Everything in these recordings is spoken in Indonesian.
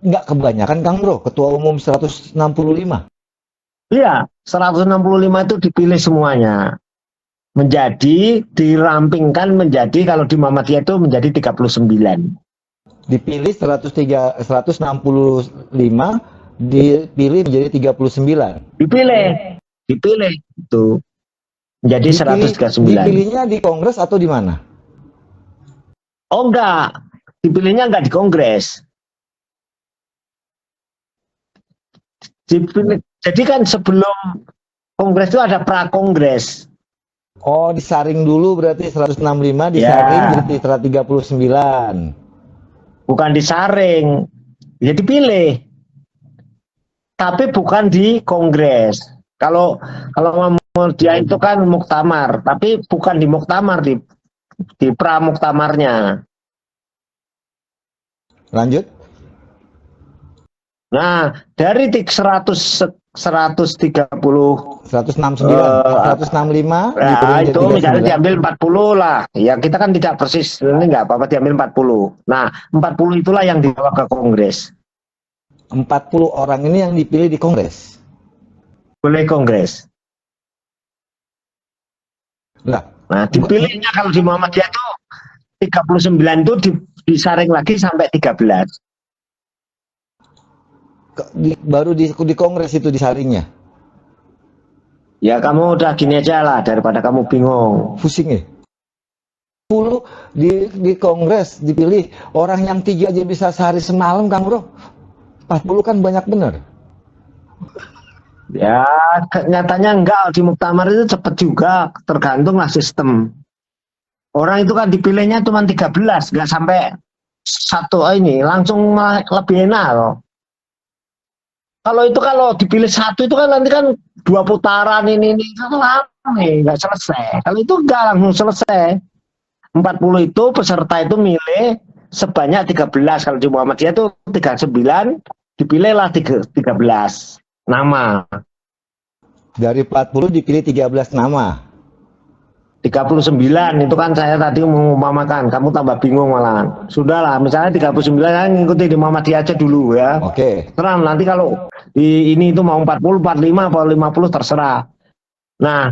nggak kebanyakan Kang Bro, ketua umum 165. Iya, 165 itu dipilih semuanya. Dirampingkan menjadi, kalau di Muhammadiyah itu menjadi 39. Dipilih 165, dipilih menjadi 39. Dipilih itu menjadi Dipilih 139. dipilihnya di Kongres atau di mana? Oh enggak, dipilihnya enggak di Kongres. Jadi kan sebelum Kongres itu ada pra-Kongres. Oh, disaring dulu berarti 165 disaring Ya, jadi 139. bukan disaring, ya dipilih, tapi bukan di Kongres. Kalau dia itu kan muktamar, tapi bukan di muktamar, di pra-muktamarnya. Lanjut. Nah, dari 130 169, 165 dipilih nah jadi itu misalnya 39. diambil 40 lah. Ya kita kan tidak persis, ini nggak apa-apa diambil 40. Nah, 40 itulah yang dibawa ke Kongres. 40 orang ini yang dipilih di Kongres. Boleh Kongres. Lah, Nah, dipilihnya kalau di Muhammadiyah itu 39 itu disaring lagi sampai 13. baru di Kongres itu disaringnya. Ya kamu udah gini aja lah daripada kamu bingung. Pusing ya. 10 di Kongres dipilih orang yang 3 aja bisa sehari semalam Kang Bro. 40 kan banyak bener. Ya nyatanya enggak, di muktamar itu cepet juga, tergantung lah sistem. Orang itu kan dipilihnya cuma 13, nggak sampai satu ini, langsung lebih enak loh. Kalau dipilih satu itu kan nanti kan 2 putaran ini kan lama nih, nggak selesai. Kalau itu nggak langsung selesai. 40 itu peserta itu milih sebanyak 13. Kalau di Muhammadiyah itu 39, dipilihlah 13 nama. Dari 40 dipilih 13 nama. 39 itu kan saya tadi mengumpamakan, kamu tambah bingung malahan. Sudahlah, misalnya 39 kan ngikuti di Muhammadiyah aja dulu ya. Oke. Terang nanti kalau ini itu mau 40, 45, atau 50 terserah. Nah,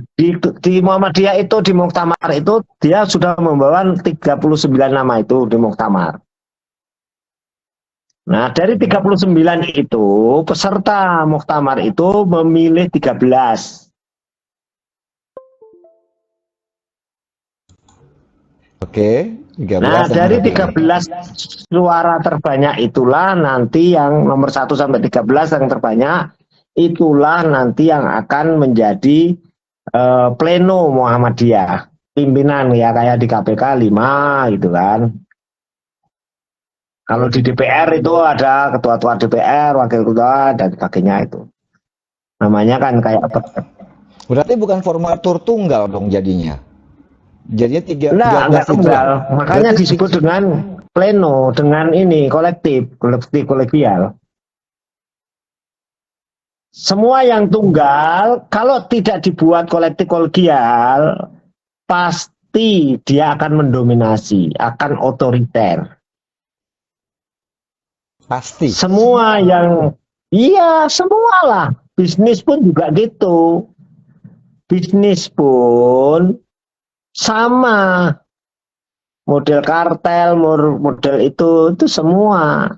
di Muhammadiyah itu, di muktamar itu dia sudah membawa 39 nama itu di muktamar. Nah, dari 39 itu peserta muktamar itu memilih 13. Oke, 13. Nah, dari 13 suara terbanyak itulah nanti yang nomor 1 sampai 13 yang terbanyak, itulah nanti yang akan menjadi pleno Muhammadiyah. Pimpinan ya, kayak di KPK 5 gitu kan. Kalau di DPR itu ada ketua-ketua DPR, wakil ketua, dan sebagainya itu. Namanya kan kayak apa? Berarti bukan formatur tunggal dong jadinya. Jadinya 13 enggak itu. tunggal. Makanya Berarti disebut dengan pleno, dengan ini kolegial. Semua yang tunggal, kalau tidak dibuat kolektif kolegial, pasti dia akan mendominasi, akan otoriter. pasti. Semua yang, iya semualah. Bisnis pun juga gitu. Bisnis pun sama, model kartel, model itu semua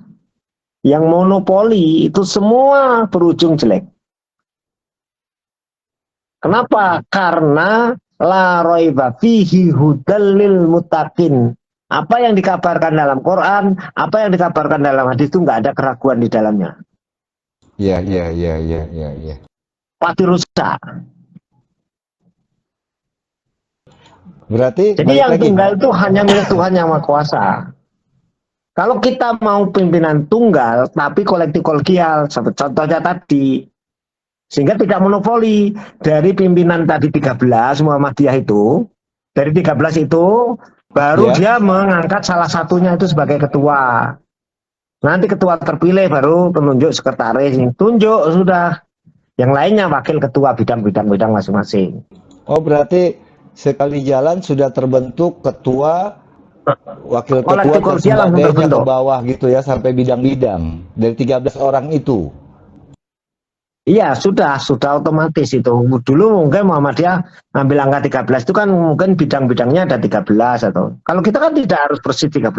yang monopoli itu semua berujung jelek. Kenapa? Karena la raiba fihi hudal lil muttaqin. Apa yang dikabarkan dalam Quran, apa yang dikabarkan dalam hadis itu nggak ada keraguan di dalamnya. Iya. Pasti rusak. Berarti Jadi yang tunggal itu hanya milik Tuhan Yang Maha Kuasa. Kalau kita mau pimpinan tunggal, tapi kolektif kolegial, seperti contohnya tadi, sehingga tidak monopoli. Dari pimpinan tadi 13, Muhammadiyah itu, dari 13 itu, baru dia mengangkat salah satunya itu sebagai ketua. Nanti ketua terpilih baru penunjuk sekretaris, tunjuk sudah. Yang lainnya wakil ketua bidang-bidang masing-masing. Oh, berarti sekali jalan sudah terbentuk ketua wakil ketua kolektif dan kolegial langsung sebagainya ke terbentuk. bawah gitu ya, sampai bidang-bidang dari 13 orang itu. Iya, sudah otomatis itu. Dulu mungkin Muhammadiyah ngambil angka 13 itu kan mungkin bidang-bidangnya ada 13 atau. Kalau kita kan tidak harus persis 13.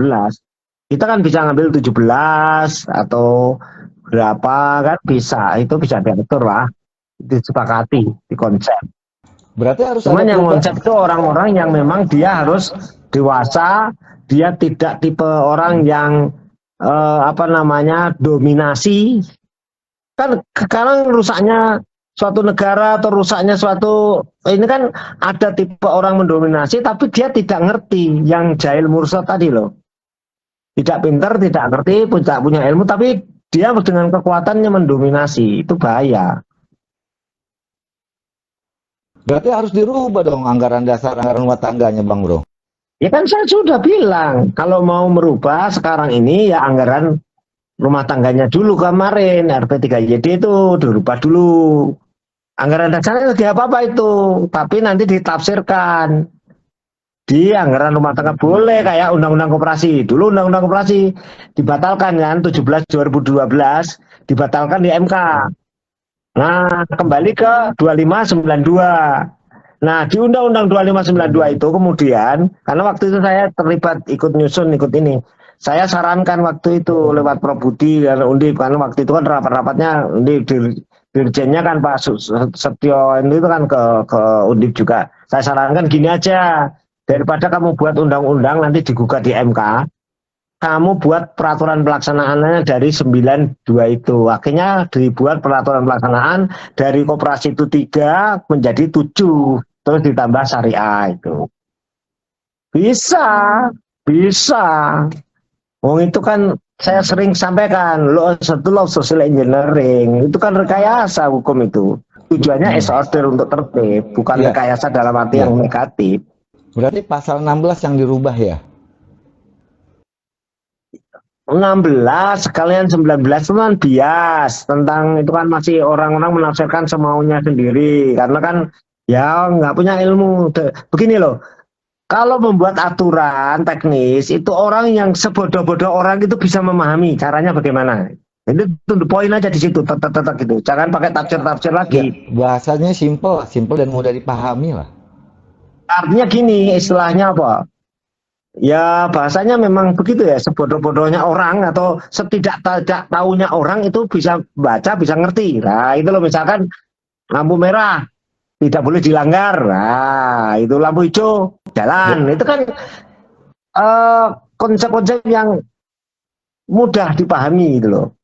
Kita kan bisa ngambil 17 atau berapa kan bisa. Itu bisa diatur lah, disepakati di konsep. Berarti harus ada Cuman yang perubahan. konsep itu orang-orang yang memang dia harus dewasa, dia tidak tipe orang yang dominasi. Kan sekarang rusaknya suatu negara atau rusaknya suatu ini kan ada tipe orang mendominasi tapi dia tidak ngerti, yang jahil mursyad tadi loh, tidak pintar, tidak ngerti, tidak punya ilmu tapi dia dengan kekuatannya mendominasi, itu bahaya. Berarti harus dirubah dong anggaran dasar, anggaran rumah tangganya, Bang Bro. Ya kan saya sudah bilang kalau mau merubah sekarang ini ya anggaran rumah tangganya dulu, kemarin RP 3YD itu dirubah dulu. Anggaran dasarnya tidak apa-apa itu, tapi nanti ditafsirkan di anggaran rumah tangga boleh kayak undang-undang koperasi. Dulu undang-undang koperasi dibatalkan kan 17/2012 dibatalkan di MK. Nah, kembali ke 2592. Nah, di Undang-Undang 2592 itu kemudian, karena waktu itu saya terlibat ikut nyusun, ikut ini. Saya sarankan waktu itu lewat Prof Budi dan Undip, karena waktu itu kan rapat-rapatnya dirjennya kan Pak Setio itu kan ke Undip juga. Saya sarankan gini aja, daripada kamu buat undang-undang nanti digugat di MK, kamu buat peraturan pelaksanaannya dari 92 itu. Akhirnya dibuat peraturan pelaksanaan dari koperasi itu 3 menjadi 7. Terus ditambah syariah itu. Bisa. Itu kan saya sering sampaikan, law social engineering. Itu kan rekayasa hukum itu. Tujuannya is order untuk tertib, bukan rekayasa dalam arti yang negatif. Berarti pasal 16 yang dirubah ya? 16 sekalian 19 itu kan bias tentang itu kan masih orang-orang menafsirkan semaunya sendiri karena kan ya nggak punya ilmu. Begini loh, kalau membuat aturan teknis itu orang yang sebodoh-bodoh orang itu bisa memahami caranya bagaimana. Itu poin aja di situ, tetap gitu. Jangan pakai tafsir-tafsir lagi. Ya, bahasanya simple dan mudah dipahami lah. Artinya gini, istilahnya apa? Ya bahasanya memang begitu ya, sebodoh-bodohnya orang atau setidak tahunya orang itu bisa baca, bisa ngerti. Nah itu loh, misalkan lampu merah tidak boleh dilanggar, nah itu lampu hijau jalan. Itu kan konsep-konsep yang mudah dipahami gitu loh.